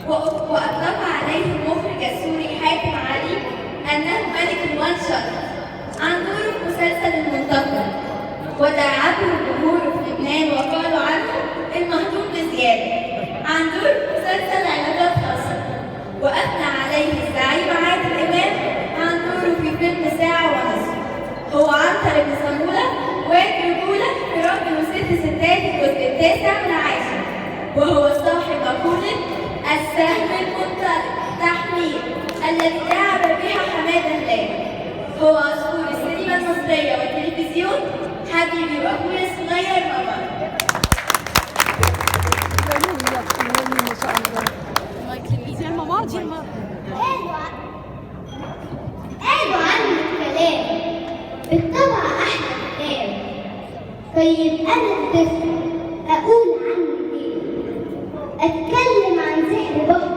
وأطلق عليه المخرج السوري حاتم علي أنه ملك المنشط عن دوره في مسلسل المنتقم، ودعته الجمهور في لبنان وقالوا عنه المهضوم بزيادة عن دور في مسلسل علاقات خاصة، وأثنى عليه الزعيم عادل إمام عن دوره في فيلم ساعة ونصف هو عنتر بن صامولة وادي رجولة في راجل وست ستات الجزء التاسع من عاشر، وهو صاحب مقولة السهم المنطلق تحميل الذي دعا بها حماد هلال. هو أسطورة السينما المصرية والتلفزيون، حبيبي وأخويا الصغير ماما. قالوا عنه الكلام بالطبع أحلى كلام. طيب أنا الطفل أقول عنه إيه؟ أتكلم عن سحر بحر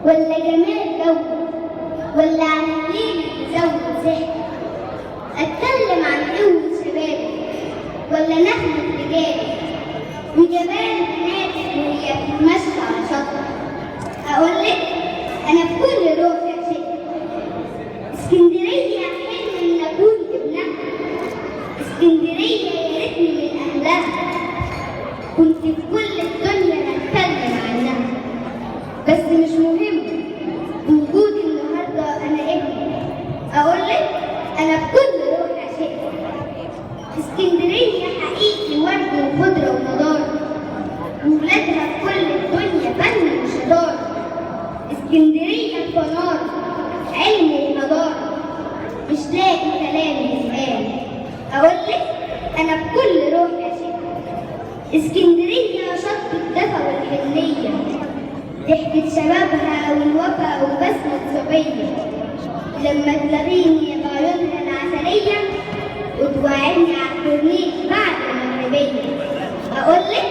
ولا جمال جو ولا عن الليل يزود سحر؟ أتكلم عن قوة شبابي ولا نخلة رجالي وجمال بناتي وهي بتتمشى على شط؟ أقولك أنا بكل روحي عشقت اسكندرية، حلم إن أكون ابنها. اسكندرية يا ريتني من أهلها، كنت في كل الدنيا بتكلم عنها. بس مش مهم وجودي النهارده أنا ابني. أقولك أنا بكل روحي عشقت اسكندرية، حقيقي ورد وخضرة ونضارة، وولادها في كل الدنيا فن وشطارة. اسكندرية فنار علم وحضارة، مش لاقي كلام يتقال. أقولك أنا بكل روحي عشقت اسكندرية، شط الدفا والحنية، ضحكة شبابها والوفا وبسمة صبية، لما تلاقيني بعيونها العسلية وتوعدني على الكورنيش بعد المغربية. أقولك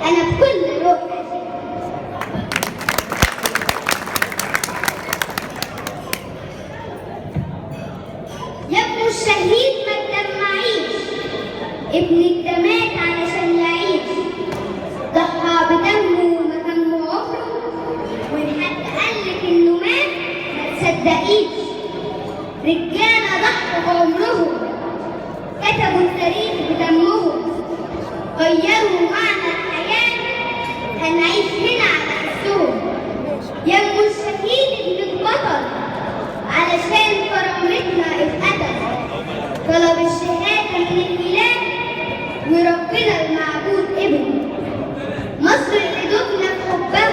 أنا بكل روحي عشقت. يا ابن الشهيد ما تدمعيش، ابنك ده مات علشان يعيش، ضحى بدمه وما همه عمره، وإن حد قالك إنه مات ما تصدقيش. رجالة ضحوا بعمرهم، كتبوا التاريخ بدمهم، غيروا معنى الحياة، هنعيش هنا على حسهم. يا ام الشهيد ابن البطل علشان كرامتنا اتقتل، طلب الشهادة من الإله وربنا المعبود ابنه. مصر اللي دفنا في حبها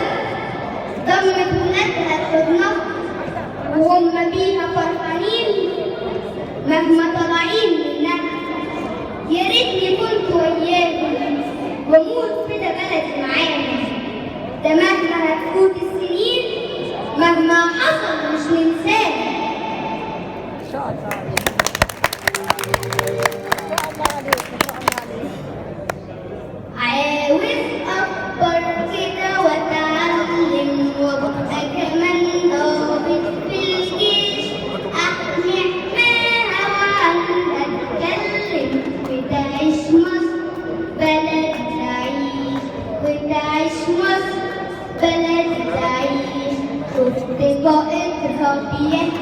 ضمت ولادها لحضنها، وهم بيها فرحانين مهما طالعين منها. يا ريتني كنت وياهم واموت في ده بلدي معاهم، ده مهما هتفوت السنين مهما حصل مش ننساها. عاوز أكبر كده وأتعلم وأبقى كمان ضابط في الجيش، أحمي حماها وعن أتكلم، وتعيش مصر بلد تعيش، وتعيش مصر بلد تعيش. شفت قائدها بيحكي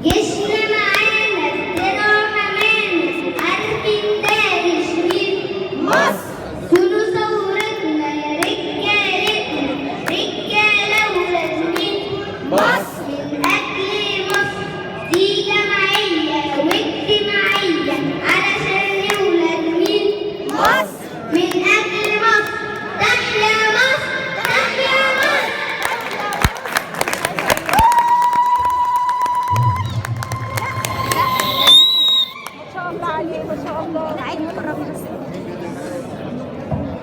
جيشنا معانا الدرع حمانا عارفين داعش مين؟ مصر. كونوا ثورتنا يا رجالتنا رجالة ولاد مين؟ مصر. من أجل مصر دي جمعية واجتماعية علشان نولد مين؟ مصر. من أجل مصر تحيا مصر تحيا مصر. ما شاء الله عليه ما شاء الله.